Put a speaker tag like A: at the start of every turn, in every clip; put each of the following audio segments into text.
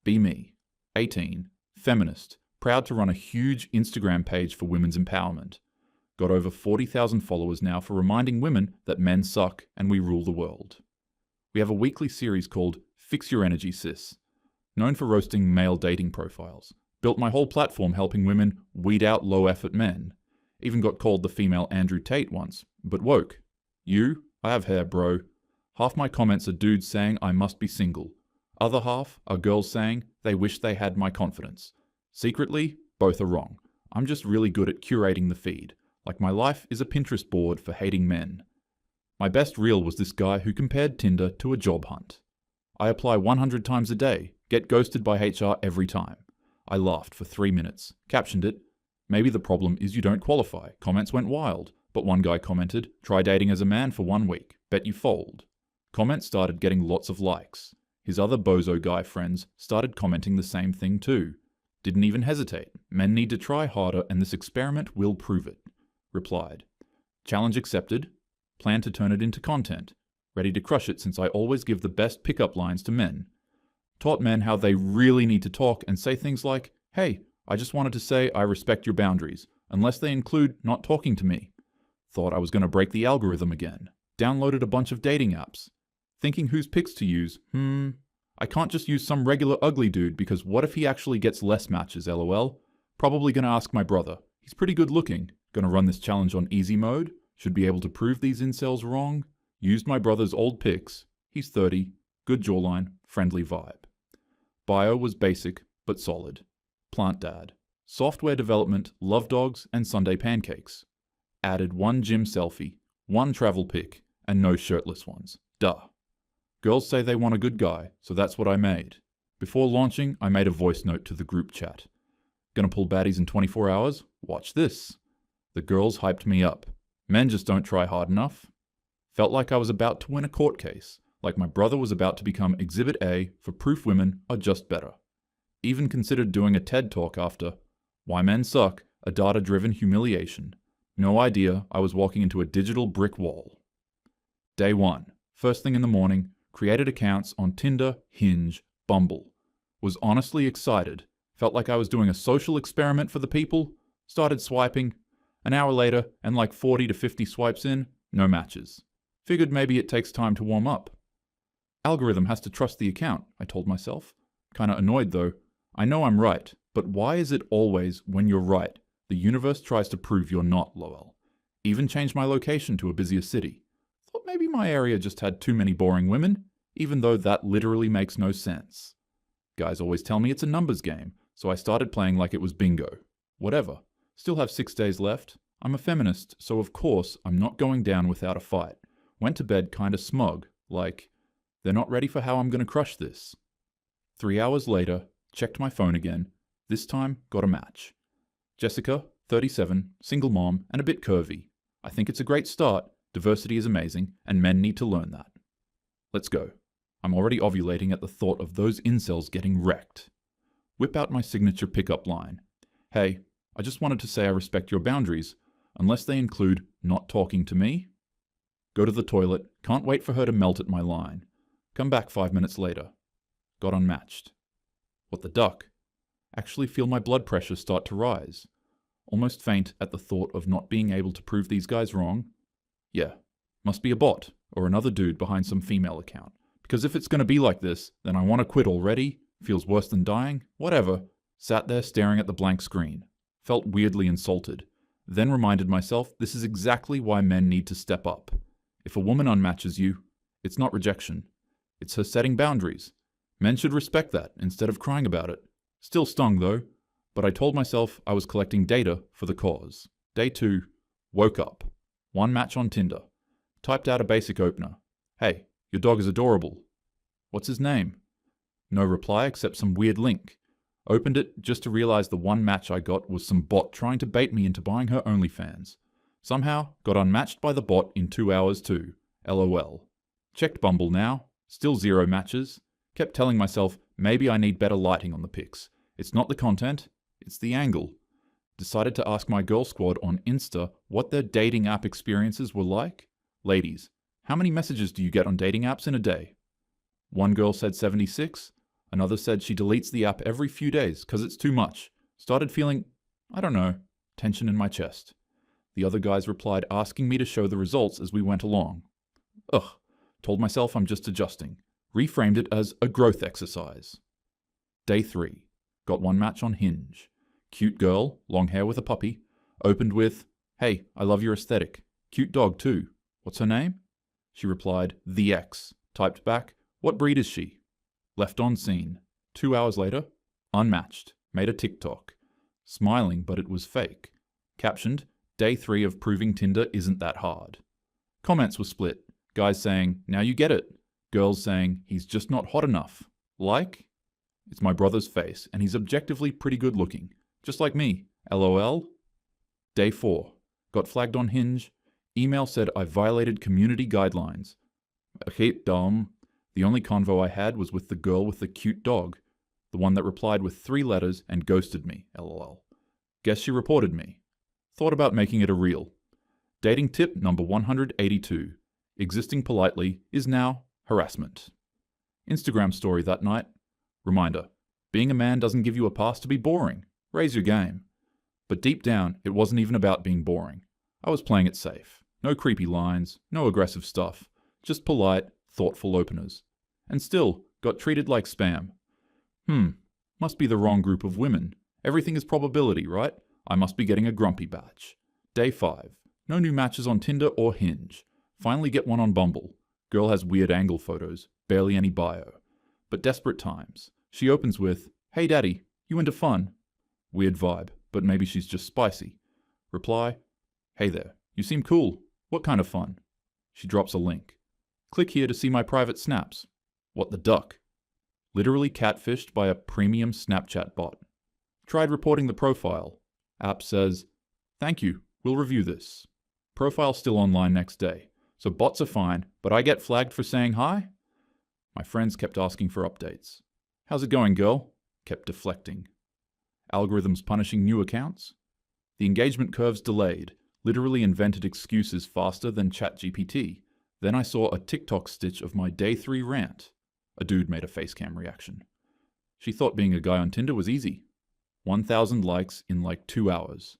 A: Be me, 18, feminist, proud to run a huge Instagram page for women's empowerment. Got over 40,000 followers now for reminding women that men suck and we rule the world. We have a weekly series called Fix Your Energy Sis, known for roasting male dating profiles. Built my whole platform helping women weed out low-effort men. Even got called the female Andrew Tate once, but woke. You? I have hair, bro. Half my comments are dudes saying I must be single. Other half are girls saying they wish they had my confidence. Secretly, both are wrong. I'm just really good at curating the feed. Like my life is a Pinterest board for hating men. My best reel was this guy who compared Tinder to a job hunt. I apply 100 times a day, get ghosted by HR every time. I laughed for 3 minutes, captioned it, "Maybe the problem is you don't qualify." Comments went wild, but one guy commented, "Try dating as a man for 1 week, bet you fold." Comments started getting lots of likes. His other bozo guy friends started commenting the same thing too. Didn't even hesitate. Men need to try harder and this experiment will prove it. Replied. Challenge accepted. Plan to turn it into content. Ready to crush it since I always give the best pickup lines to men. Taught men how they really need to talk and say things like, "Hey, I just wanted to say I respect your boundaries, unless they include not talking to me." Thought I was going to break the algorithm again. Downloaded a bunch of dating apps. Thinking whose pics to use. I can't just use some regular ugly dude because what if he actually gets less matches, lol? Probably going to ask my brother. He's pretty good looking. Going to run this challenge on easy mode. Should be able to prove these incels wrong. Used my brother's old pics. He's 30. Good jawline. Friendly vibe. Bio was basic, but solid. Plant dad. Software development, love dogs, and Sunday pancakes. Added 1 gym selfie, 1 travel pic, and no shirtless ones. Duh. Girls say they want a good guy, so that's what I made. Before launching, I made a voice note to the group chat. Gonna pull baddies in 24 hours? Watch this. The girls hyped me up. Men just don't try hard enough. Felt like I was about to win a court case, like my brother was about to become Exhibit A for proof women are just better. Even considered doing a TED talk after Why Men Suck, a data-driven humiliation. No idea I was walking into a digital brick wall. Day 1. First thing in the morning, created accounts on Tinder, Hinge, Bumble. Was honestly excited. Felt like I was doing a social experiment for the people. Started swiping. An hour later, and like 40 to 50 swipes in, no matches. Figured maybe it takes time to warm up. Algorithm has to trust the account, I told myself. Kinda annoyed though. I know I'm right, but why is it always when you're right, the universe tries to prove you're not, lol? Even changed my location to a busier city. Thought maybe my area just had too many boring women, even though that literally makes no sense. Guys always tell me it's a numbers game, so I started playing like it was bingo. Whatever. Still have 6 days left. I'm a feminist, so of course I'm not going down without a fight. Went to bed kinda smug, like, they're not ready for how I'm gonna crush this. 3 hours later, checked my phone again. This time, got a match. Jessica, 37, single mom, and a bit curvy. I think it's a great start. Diversity is amazing, and men need to learn that. Let's go. I'm already ovulating at the thought of those incels getting wrecked. Whip out my signature pickup line. Hey, I just wanted to say I respect your boundaries, unless they include not talking to me. Go to the toilet, can't wait for her to melt at my line. Come back 5 minutes later. Got unmatched. What the duck? Actually feel my blood pressure start to rise. Almost faint at the thought of not being able to prove these guys wrong. Yeah, must be a bot, or another dude behind some female account. Because if it's gonna be like this, then I wanna quit already, feels worse than dying, whatever. Sat there staring at the blank screen. Felt weirdly insulted. Then reminded myself this is exactly why men need to step up. If a woman unmatches you, it's not rejection. It's her setting boundaries. Men should respect that instead of crying about it. Still stung though, but I told myself I was collecting data for the cause. Day 2, woke up. 1 match on Tinder. Typed out a basic opener. Hey, your dog is adorable. What's his name? No reply except some weird link. Opened it just to realize the 1 match I got was some bot trying to bait me into buying her OnlyFans. Somehow, got unmatched by the bot in 2 hours too. LOL. Checked Bumble now. Still 0 matches. Kept telling myself maybe I need better lighting on the pics. It's not the content, it's the angle. Decided to ask my girl squad on Insta what their dating app experiences were like. Ladies, how many messages do you get on dating apps in a day? One girl said 76. Another said she deletes the app every few days because it's too much. Started feeling, I don't know, tension in my chest. The other guys replied asking me to show the results as we went along. Ugh, told myself I'm just adjusting. Reframed it as a growth exercise. Day 3. Got one match on Hinge. Cute girl, long hair with a puppy. Opened with, "Hey, I love your aesthetic. Cute dog too. What's her name?" She replied, "The X." Typed back, "What breed is she?" Left on scene. 2 hours later, unmatched. Made a TikTok. Smiling, but it was fake. Captioned, "Day 3 of proving Tinder isn't that hard." Comments were split. Guys saying, "Now you get it." Girls saying, "He's just not hot enough." Like? It's my brother's face, and he's objectively pretty good looking. Just like me. LOL. Day 4. Got flagged on Hinge. Email said I violated community guidelines. Hate dumb. The only convo I had was with the girl with the cute dog. The one that replied with 3 letters and ghosted me. LOL. Guess she reported me. Thought about making it a reel. Dating tip number 182. Existing politely is now harassment. Instagram story that night. Reminder. Being a man doesn't give you a pass to be boring. Raise your game. But deep down, it wasn't even about being boring. I was playing it safe. No creepy lines, no aggressive stuff. Just polite, thoughtful openers. And still, got treated like spam. Must be the wrong group of women. Everything is probability, right? I must be getting a grumpy batch. Day 5. No new matches on Tinder or Hinge. Finally get one on Bumble. Girl has weird angle photos, barely any bio. But desperate times. She opens with, "Hey daddy, you into fun?" Weird vibe, but maybe she's just spicy. Reply, "Hey there, you seem cool. What kind of fun?" She drops a link. "Click here to see my private snaps." What the duck? Literally catfished by a premium Snapchat bot. Tried reporting the profile. App says, "Thank you, we'll review this." Profile still online next day. So bots are fine, but I get flagged for saying hi? My friends kept asking for updates. "How's it going, girl?" Kept deflecting. Algorithms punishing new accounts? The engagement curves delayed, literally invented excuses faster than ChatGPT. Then I saw a TikTok stitch of my day 3 rant. A dude made a facecam reaction. She thought being a guy on Tinder was easy. 1,000 likes in like 2 hours.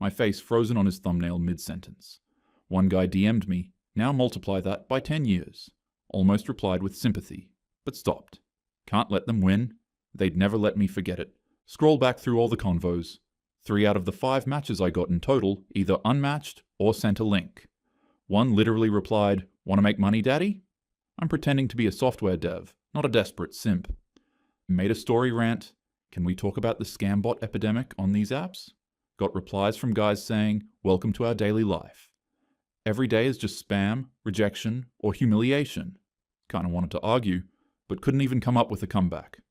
A: My face frozen on his thumbnail mid-sentence. One guy DM'd me, "Now multiply that by 10 years. Almost replied with sympathy, but stopped. Can't let them win. They'd never let me forget it. Scroll back through all the convos. 3 out of the 5 matches I got in total either unmatched or sent a link. One literally replied, "Wanna make money, daddy?" I'm pretending to be a software dev, not a desperate simp. Made a story rant. Can we talk about the scam bot epidemic on these apps? Got replies from guys saying, "Welcome to our daily life." Every day is just spam, rejection, or humiliation. Kinda wanted to argue, but couldn't even come up with a comeback.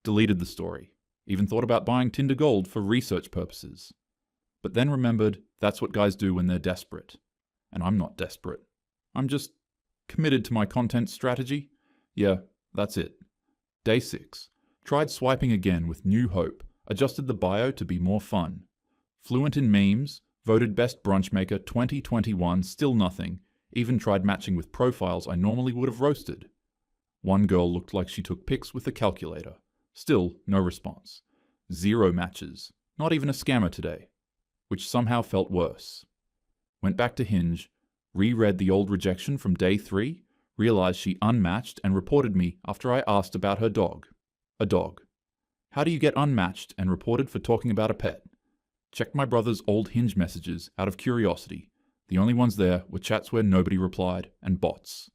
A: Deleted the story. Even thought about buying Tinder Gold for research purposes. But then remembered that's what guys do when they're desperate. And I'm not desperate. I'm just committed to my content strategy. Yeah, that's it. Day 6. Tried swiping again with new hope. Adjusted the bio to be more fun. Fluent in memes. Voted best brunch maker 2021, still nothing. Even tried matching with profiles I normally would have roasted. One girl looked like she took pics with a calculator. Still, no response. 0 matches. Not even a scammer today. Which somehow felt worse. Went back to Hinge, reread the old rejection from day 3, realized she unmatched and reported me after I asked about her dog. A dog. How do you get unmatched and reported for talking about a pet? Checked my brother's old Hinge messages out of curiosity. The only ones there were chats where nobody replied and bots.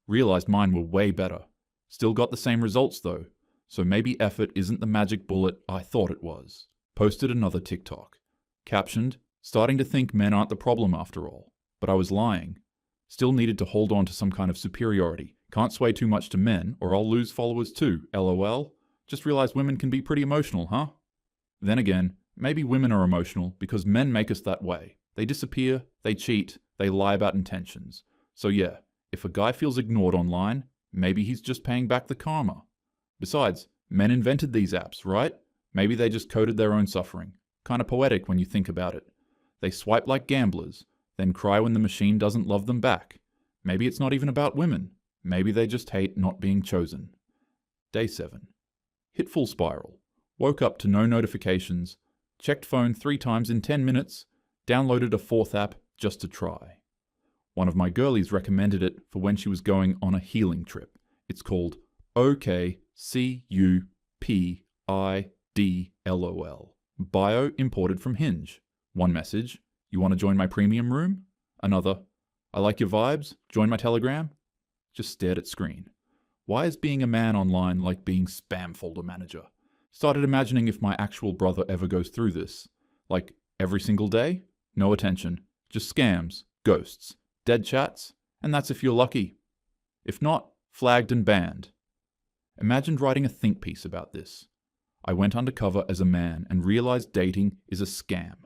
A: Realized mine were way better. Still got the same results though, so maybe effort isn't the magic bullet I thought it was. Posted another TikTok. Captioned, "Starting to think men aren't the problem after all." But I was lying. Still needed to hold on to some kind of superiority. Can't sway too much to men or I'll lose followers too, LOL. Just realized women can be pretty emotional, huh? Then again, maybe women are emotional because men make us that way. They disappear, they cheat, they lie about intentions. So yeah, if a guy feels ignored online, maybe he's just paying back the karma. Besides, men invented these apps, right? Maybe they just coded their own suffering. Kinda poetic when you think about it. They swipe like gamblers, then cry when the machine doesn't love them back. Maybe it's not even about women. Maybe they just hate not being chosen. Day 7. Hit full spiral. Woke up to no notifications. Checked phone 3 times in 10 minutes. Downloaded a 4th app just to try. One of my girlies recommended it for when she was going on a healing trip. It's called OKCUPIDLOL. Bio imported from Hinge. One message, you want to join my premium room? Another, I like your vibes, join my Telegram? Just stared at screen. Why is being a man online like being spam folder manager? Started imagining if my actual brother ever goes through this. Like, every single day? No attention. Just scams, ghosts, dead chats, and that's if you're lucky. If not, flagged and banned. Imagined writing a think piece about this. I went undercover as a man and realized dating is a scam.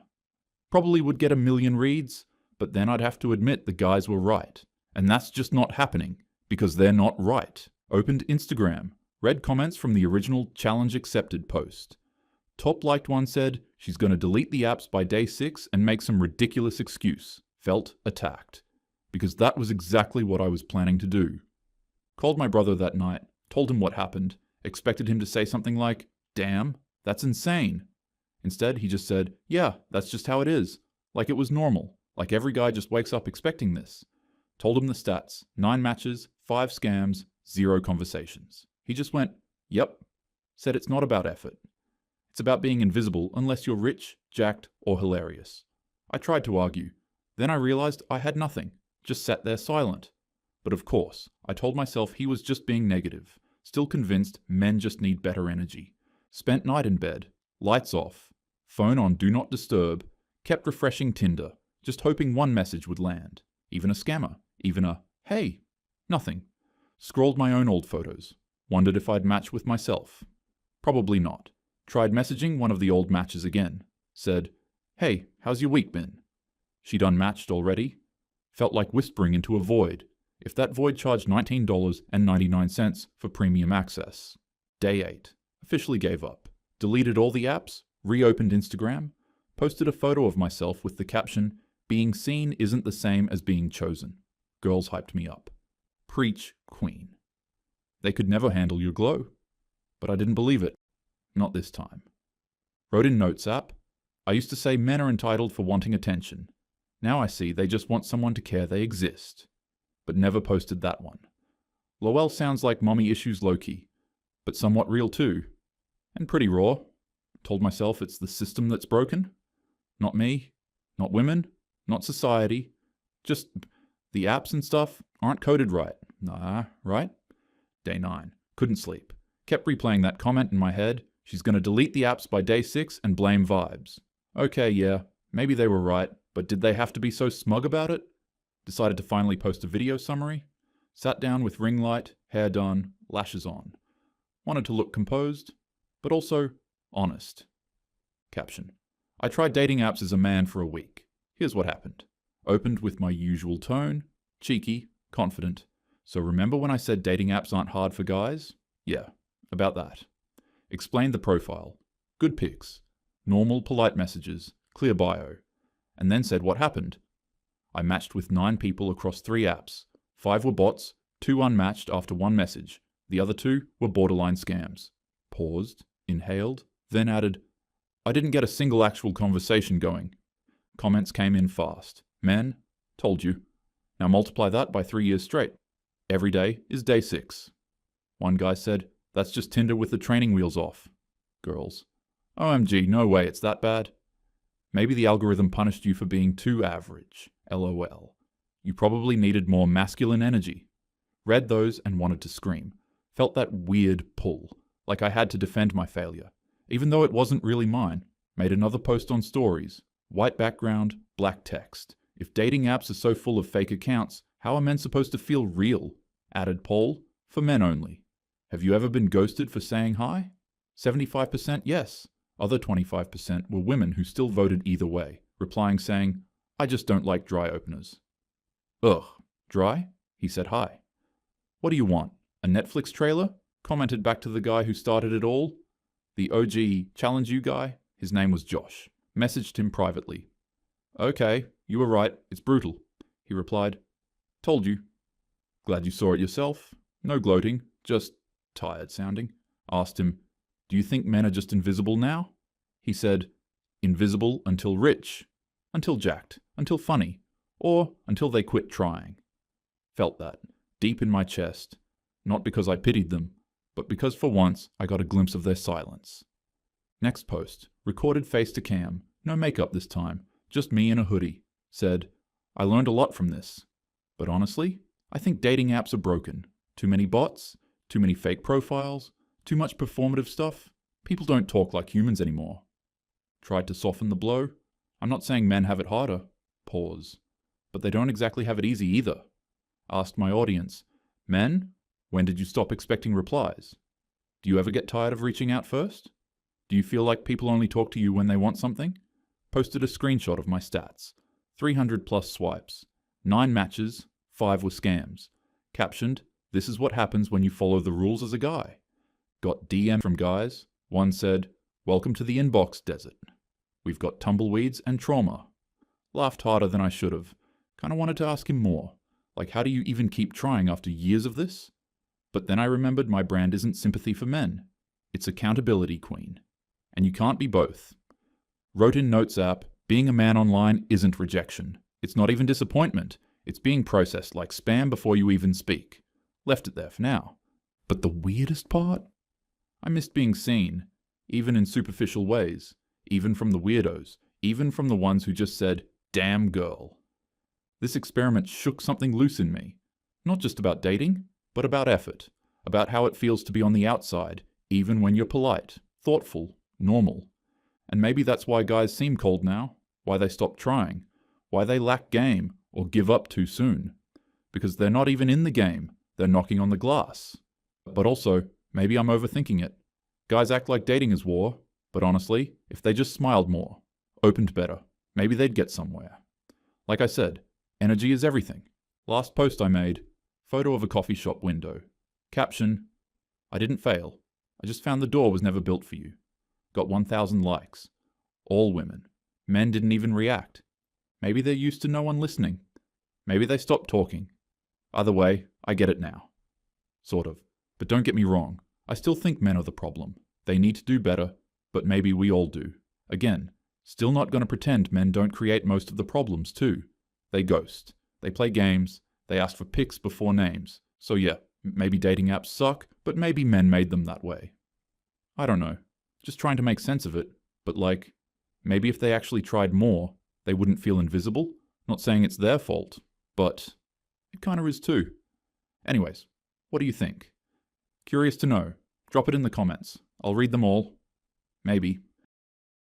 A: Probably would get 1 million reads, but then I'd have to admit the guys were right. And that's just not happening, because they're not right. Opened Instagram, read comments from the original challenge accepted post. Top liked one said she's going to delete the apps by day 6 and make some ridiculous excuse. Felt attacked. Because that was exactly what I was planning to do. Called my brother that night, told him what happened, expected him to say something like, "Damn, that's insane." Instead, he just said, "Yeah, that's just how it is." Like it was normal. Like every guy just wakes up expecting this. Told him the stats, 9 matches, 5 scams, 0 conversations. He just went, "Yep." Said it's not about effort. It's about being invisible unless you're rich, jacked, or hilarious. I tried to argue. Then I realized I had nothing. Just sat there silent. But of course, I told myself he was just being negative. Still convinced men just need better energy. Spent night in bed. Lights off. Phone on Do Not Disturb. Kept refreshing Tinder. Just hoping one message would land. Even a scammer. Even a, "Hey." Nothing. Scrolled my own old photos. Wondered if I'd match with myself. Probably not. Tried messaging one of the old matches again. Said, "Hey, how's your week been?" She'd unmatched already. Felt like whispering into a void. If that void charged $19.99 for premium access. Day 8. Officially gave up. Deleted all the apps. Reopened Instagram. Posted a photo of myself with the caption, "Being seen isn't the same as being chosen." Girls hyped me up. Preach, queen. They could never handle your glow. But I didn't believe it. Not this time. Wrote in Notes app. I used to say men are entitled for wanting attention. Now I see they just want someone to care they exist. But never posted that one. Lowell sounds like mommy issues low-key, but somewhat real too. And pretty raw. Told myself it's the system that's broken. Not me. Not women. Not society. Just the apps and stuff aren't coded right. Nah, right? Day 9. Couldn't sleep. Kept replaying that comment in my head. She's going to delete the apps by day 6 and blame vibes. Okay, yeah, maybe they were right, but did they have to be so smug about it? Decided to finally post a video summary. Sat down with ring light, hair done, lashes on. Wanted to look composed, but also honest. Caption. I tried dating apps as a man for a week. Here's what happened. Opened with my usual tone, cheeky, confident. So remember when I said dating apps aren't hard for guys? Yeah, about that. Explained the profile. Good pics. Normal, polite messages. Clear bio. And then said what happened. I matched with 9 people across 3 apps. 5 were bots, 2 unmatched after 1 message. The other 2 were borderline scams. Paused, inhaled, then added, I didn't get a single actual conversation going. Comments came in fast. Men, told you. Now multiply that by 3 years straight. Every day is day 6. One guy said, that's just Tinder with the training wheels off. Girls, OMG, no way, it's that bad. Maybe the algorithm punished you for being too average. LOL. You probably needed more masculine energy. Read those and wanted to scream. Felt that weird pull, like I had to defend my failure, even though it wasn't really mine. Made another post on stories. White background, black text. If dating apps are so full of fake accounts, how are men supposed to feel real? Added poll, for men only. Have you ever been ghosted for saying hi? 75% yes. Other 25% were women who still voted either way, replying saying, I just don't like dry openers. Ugh, dry? He said hi. What do you want? A Netflix trailer? Commented back to the guy who started it all. The OG challenge you guy, his name was Josh, messaged him privately. Okay, you were right, it's brutal. He replied, told you. Glad you saw it yourself. No gloating, just tired sounding. Asked him, do Do you think men are just invisible now? He said, invisible until rich, until jacked, until funny, or until they quit trying. Felt that, deep in my chest, not because I pitied them, but because for once I got a glimpse of their silence. Next post, recorded face to cam, no makeup this time, just me in a hoodie, said, I learned a lot from this. But honestly, I think dating apps are broken. Too many bots, too many fake profiles, too much performative stuff. People don't talk like humans anymore. Tried to soften the blow. I'm not saying men have it harder. Pause. But they don't exactly have it easy either. Asked my audience, men, when did you stop expecting replies? Do you ever get tired of reaching out first? Do you feel like people only talk to you when they want something? Posted a screenshot of my stats. 300 plus swipes. 9 matches, 5 were scams. Captioned, this is what happens when you follow the rules as a guy. Got DM from guys. One said, welcome to the inbox desert. We've got tumbleweeds and trauma. Laughed harder than I should have. Kinda wanted to ask him more. Like, how do you even keep trying after years of this? But then I remembered my brand isn't sympathy for men. It's accountability, queen. And you can't be both. Wrote in Notes app, being a man online isn't rejection. It's not even disappointment. It's being processed like spam before you even speak. Left it there for now. But the weirdest part? I missed being seen, even in superficial ways, even from the weirdos, even from the ones who just said, damn girl. This experiment shook something loose in me. Not just about dating, but about effort, about how it feels to be on the outside, even when you're polite, thoughtful, normal. And maybe that's why guys seem cold now, why they stop trying, why they lack game or give up too soon. Because they're not even in the game, they're knocking on the glass. But also, maybe I'm overthinking it. Guys act like dating is war, but honestly, if they just smiled more, opened better, maybe they'd get somewhere. Like I said, energy is everything. Last post I made, photo of a coffee shop window. Caption, I didn't fail. I just found the door was never built for you. Got 1,000 likes. All women. Men didn't even react. Maybe they're used to no one listening. Maybe they stopped talking. Either way, I get it now. Sort of. But don't get me wrong. I still think men are the problem. They need to do better, but maybe we all do. Again, still not going to pretend men don't create most of the problems too. They ghost. They play games. They ask for pics before names. So yeah, maybe dating apps suck, but maybe men made them that way. I don't know. Just trying to make sense of it. But like, maybe if they actually tried more, they wouldn't feel invisible. Not saying it's their fault, but it kind of is too. Anyways, what do you think? Curious to know. Drop it in the comments. I'll read them all. Maybe.